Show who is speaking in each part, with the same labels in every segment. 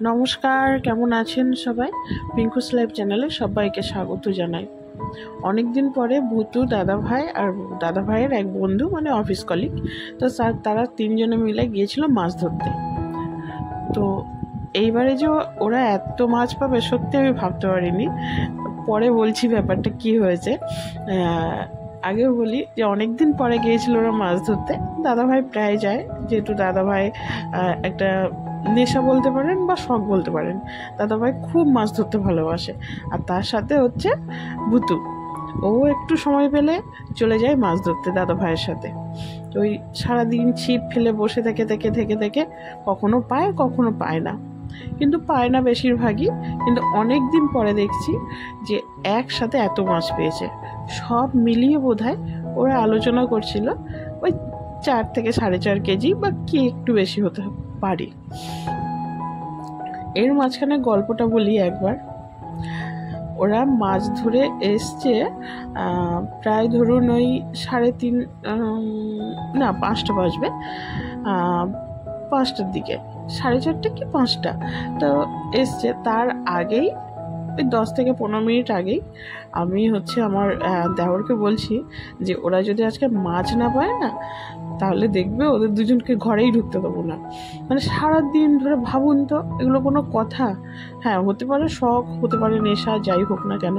Speaker 1: নমস্কার, কেমন আছেন সবাই? পিঙ্কুস লাইভ চ্যানেলে সবাইকে স্বাগত জানাই। অনেক দিন পরে ভুতু, দাদাভাই আর দাদাভাইয়ের এক বন্ধু, মানে অফিস কলিগ, তো তারা তিনজনে মিলে গিয়েছিল মাছ ধরতে। তো এইবারে যে ওরা এত মাছ পাবে সত্যি আমি ভাবতে পারিনি। পরে বলছি ব্যাপারটা কি হয়েছে। আগেও বলি যে অনেক দিন পরে গিয়েছিল ওরা মাছ ধরতে। দাদাভাই প্রায় যায়, যেহেতু দাদাভাই একটা নেশা বলতে পারেন বা শখ বলতে পারেন। দাদাভাই খুব মাছ ধরতে ভালোবাসে। আর তার সাথে হচ্ছে ভুতু, ও একটু সময় পেলে চলে যায় মাছ ধরতে দাদাভাইয়ের সাথে। তো ওই সারাদিন ছিপ ফেলে বসে থেকে থেকে থেকে থেকে কখনো পায় কখনো পায় না, কিন্তু পায় না বেশিরভাগই। কিন্তু অনেক দিন পরে দেখছি যে একসাথে এত মাছ পেয়েছে। সব মিলিয়ে বোধহয় ওরা আলোচনা করছিল ওই 4 থেকে 4.5 কেজি বা কি একটু বেশি হতে পারে। এর মাঝখানে গল্পটা বলি একবার। ওরা মাছ ধরে এসছে প্রায় ধরুন ওই 3:30 না 5টা বাজবে, 5টার দিকে, 4:30 কি 5টা। তো এসছে তার আগেই, ওই 10 থেকে 15 মিনিট আগেই আমি হচ্ছে আমার দেওরকে বলছি যে ওরা যদি আজকে মাছ না পায় না, তাহলে দেখবে ওদের দুজনকে ঘরেই ঢুকতে দেবো না। মানে সারাদিন ধরে, ভাবুন তো, এগুলো কোনো কথা? হ্যাঁ, হতে পারে শখ, হতে পারে নেশা, যাই হোক না কেন,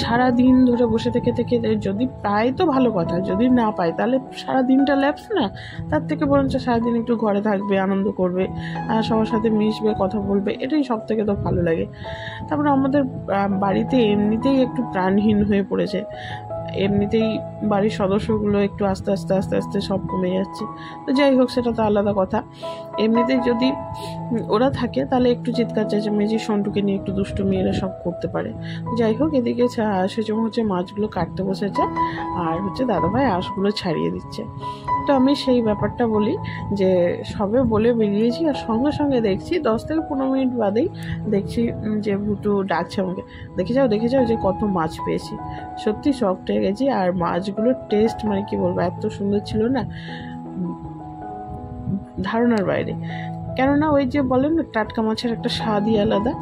Speaker 1: সারাদিন ধরে বসে থেকে থেকে যদি পায় তো ভালো কথা, যদি না পায় তাহলে সারাদিনটা ল্যাপস না। তার থেকে বরঞ্চ সারাদিন একটু ঘরে থাকবে, আনন্দ করবে, সবার সাথে মিশবে, কথা বলবে, এটাই সব থেকে তো ভালো লাগে। তারপরে আমাদের বাড়িতে এমনিতেই একটু প্রাণহীন হয়ে পড়েছে, এমনিতেই বাড়ির সদস্যগুলো একটু আস্তে আস্তে আস্তে আস্তে সব কমে যাচ্ছে। তো যাই হোক, সেটা তো আলাদা কথা। এমনিতেই যদি ওরা থাকে তাহলে একটু চিৎকার চেঁচামেচি, সন্টুকে নিয়ে একটু দুষ্টুমি, এরা সব করতে পারে। যাই হোক, এদিকে সেজন্য হচ্ছে মাছগুলো কাটতে বসেছে, আর হচ্ছে দাদাভাই আঁশগুলো ছাড়িয়ে দিচ্ছে। তো আমি সেই ব্যাপারটা বলি যে সবে বলে বেরিয়েছি, আর সঙ্গে সঙ্গে দেখছি 10 থেকে 15 মিনিট বাদেই দেখছি যে ভুতু ডাকছে আমাকে, দেখে যাও যে কত মাছ পেয়েছি। সত্যি শক পেয়ে গেছি। আর মাছগুলোর টেস্ট, মানে কি বলবো, এত সুন্দর ছিল না, ধারণার বাইরে। কেননা ওই যে বলেন না, টাটকা মাছের একটা স্বাদই আলাদা।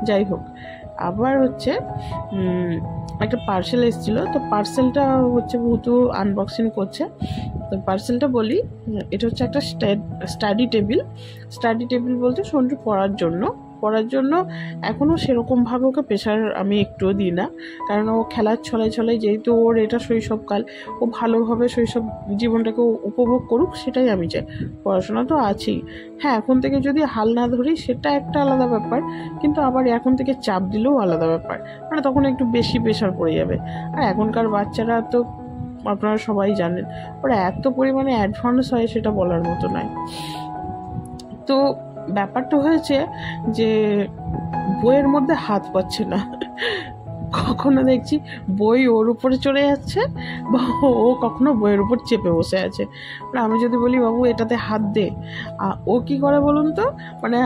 Speaker 1: যাই হোক, আবার হচ্ছে একটা পার্সেল এসেছিলো, তো পার্সেলটা হচ্ছে ভুতু আনবক্সিং করছে। তো পার্সেলটা বলি, এটা হচ্ছে একটা স্টাডি টেবিল বলতে সন্টু পড়ার জন্য এখনও সেরকমভাবে ওকে প্রেশার আমি একটুও দিই না, কারণ ও খেলার ছলায় যেহেতু ওর এটা শৈশবকাল, ও ভালোভাবে শৈশব জীবনটাকে উপভোগ করুক, সেটাই আমি চাই। পড়াশোনা তো আছেই, হ্যাঁ, এখন থেকে যদি হাল না ধরি সেটা একটা আলাদা ব্যাপার, কিন্তু আবার এখন থেকে চাপ দিলেও আলাদা ব্যাপার, মানে তখন একটু বেশি প্রেশার পড়ে যাবে। আর এখনকার বাচ্চারা তো আপনারা সবাই জানেন, ওরা এত পরিমাণে অ্যাডভান্স হয় সেটা বলার মতো নয়। তো ব্যাপারটা হয়েছে যে বইয়ের মধ্যে হাত পাচ্ছে না। কখনো দেখছি বই ওর উপরে চলে যাচ্ছে, বা ও কখনো বইয়ের উপর চেপে বসে আছে। আমি যদি বলি বাবু এটাতে হাত দে, ও কি করে বলুন তো, মানে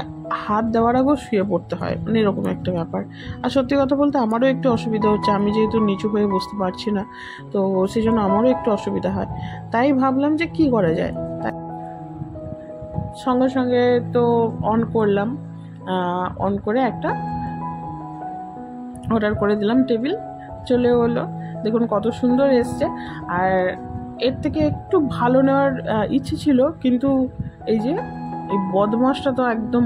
Speaker 1: হাত দেওয়ার আগেও শুয়ে পড়তে হয়, মানে এরকম একটা ব্যাপার। আর সত্যি কথা বলতে আমারও একটু অসুবিধা হচ্ছে, আমি যেহেতু নিচু হয়ে বসতে পারছি না, তো সেই জন্য আমারও একটু অসুবিধা হয়। তাই ভাবলাম যে কি করা যায়। সঙ্গে সঙ্গে তো অন করলাম, অন করে একটা অর্ডার করে দিলাম, টেবিল চলে হলো। দেখুন কত সুন্দর এসছে। আর এর থেকে একটু ভালো নেওয়ার ইচ্ছে ছিল, কিন্তু এই যে এই বদমাসটা তো একদম,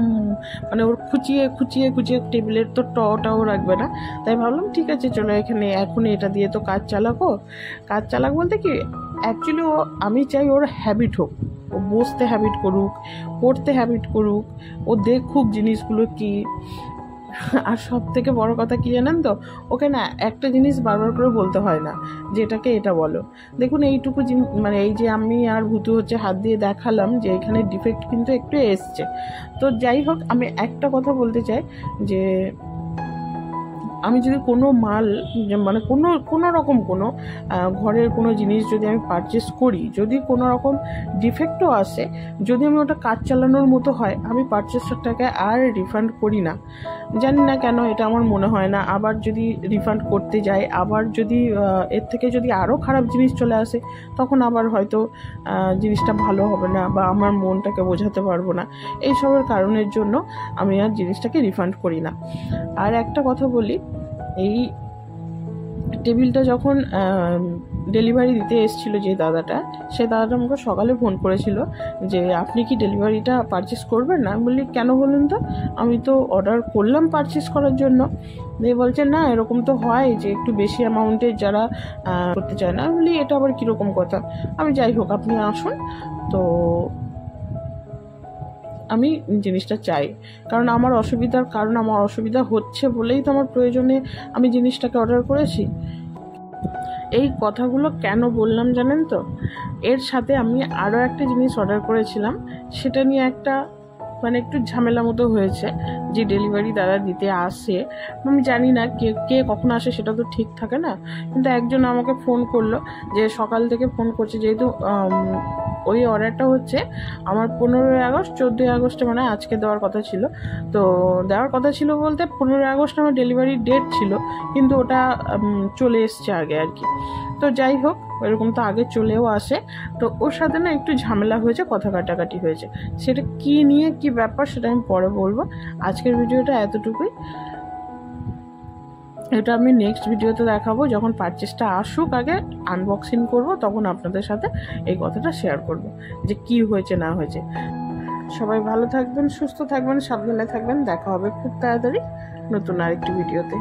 Speaker 1: মানে ওর খুঁচিয়ে টেবিলের তো টাও রাখবে না। তাই ভাবলাম ঠিক আছে, চলো এখানে এখন এটা দিয়ে তো কাজ চালাক বলতে কি, অ্যাকচুয়ালি আমি চাই ওর হ্যাবিট হোক, ও বসতে হ্যাবিট করুক, পড়তে হ্যাবিট করুক, ও দেখুক জিনিসগুলো কি। আর সব থেকে বড় কথা কি জানেন তো, ওকে না একটা জিনিস বারবার করে বলতে হয় না যে এটাকে এটা বলো। দেখুন এইটুকু মানে এই যে আমি আর ভুতু হচ্ছে হাত দিয়ে দেখালাম যে এখানে ডিফেক্ট কিন্তু একটু এসছে। তো যাই হোক, আমি একটা কথা বলতে চাই যে আমি যদি কোনো মাল মানে কোনো রকম কোনো ঘরের কোনো জিনিস যদি আমি পারচেস করি, যদি কোনো রকম ডিফেক্টও আসে, যদি আমি ওটা কাজ চালানোর মতো হয়, আমি পারচেসটাকে আর রিফান্ড করি না। জানি না কেন, এটা আমার মনে হয় না। আবার যদি রিফান্ড করতে যাই, আবার যদি এর থেকে যদি আরও খারাপ জিনিস চলে আসে, তখন আবার হয়তো জিনিসটা ভালো হবে না বা আমার মনটাকে বোঝাতে পারবো না। এইসবের কারণের জন্য আমি আর জিনিসটাকে রিফান্ড করি না। আর একটা কথা বলি, এই টেবিলটা যখন ডেলিভারি দিতে এসেছিলো যে দাদাটা, সে দাদাটা আমাকে সকালে ফোন করেছিল যে আপনি কি ডেলিভারিটা পারচেস করবেন না। আমি বলি কেন বলুন তো, আমি তো অর্ডার করলাম পারচেস করার জন্য। দিয়ে বলছে না, এরকম তো হয় যে একটু বেশি অ্যামাউন্টের যারা করতে চায় না। আমি বলি এটা আবার কীরকম কথা। আমি যাই হোক, আপনি আসুন। তো আমি জিনিসটা চাই, কারণ আমার অসুবিধা হচ্ছে বলেই তো আমার প্রয়োজনে আমি জিনিসটাকে অর্ডার করেছি। এই কথাগুলো কেন বললাম জানেন তো, এর সাথে আমি আরও একটা জিনিস অর্ডার করেছিলাম, সেটা নিয়ে একটা মানে একটু ঝামেলা মতো হয়েছে। যে ডেলিভারি দাদা দিতে আসে, আমি জানি না কে কখন আসে, সেটা তো ঠিক থাকে না। কিন্তু একজন আমাকে ফোন করলো, যে সকাল থেকে ফোন করছে, যেহেতু ওই অর্ডারটা হচ্ছে আমার 15ই আগস্ট 14ই আগস্টে মানে আজকে দেওয়ার কথা ছিল। তো দেওয়ার কথা ছিল বলতে 15ই আগস্ট আমার ডেলিভারি ডেট ছিল, কিন্তু ওটা চলে এসছে আগে আর কি। তো যাই হোক, এরকম তো আগে চলেও আসে। তো ওর সাথে না একটু ঝামেলা হয়েছে, কথা কাটাকাটি হয়েছে। সেটা কি নিয়ে কি ব্যাপার সেটা আমি পরে বলবো। আজকের ভিডিওটা এতটুকুই। এটা আমি নেক্সট ভিডিওতে দেখাবো, যখন পারচেসটা আসুক, আগে আনবক্সিং করব, তখন আপনাদের সাথে এই কথাটা শেয়ার করব যে কি হয়েছে না হয়েছে। সবাই ভালো থাকবেন, সুস্থ থাকবেন, সাবধানে থাকবেন। দেখা হবে খুব তাড়াতাড়ি নতুন আরেকটি ভিডিওতে।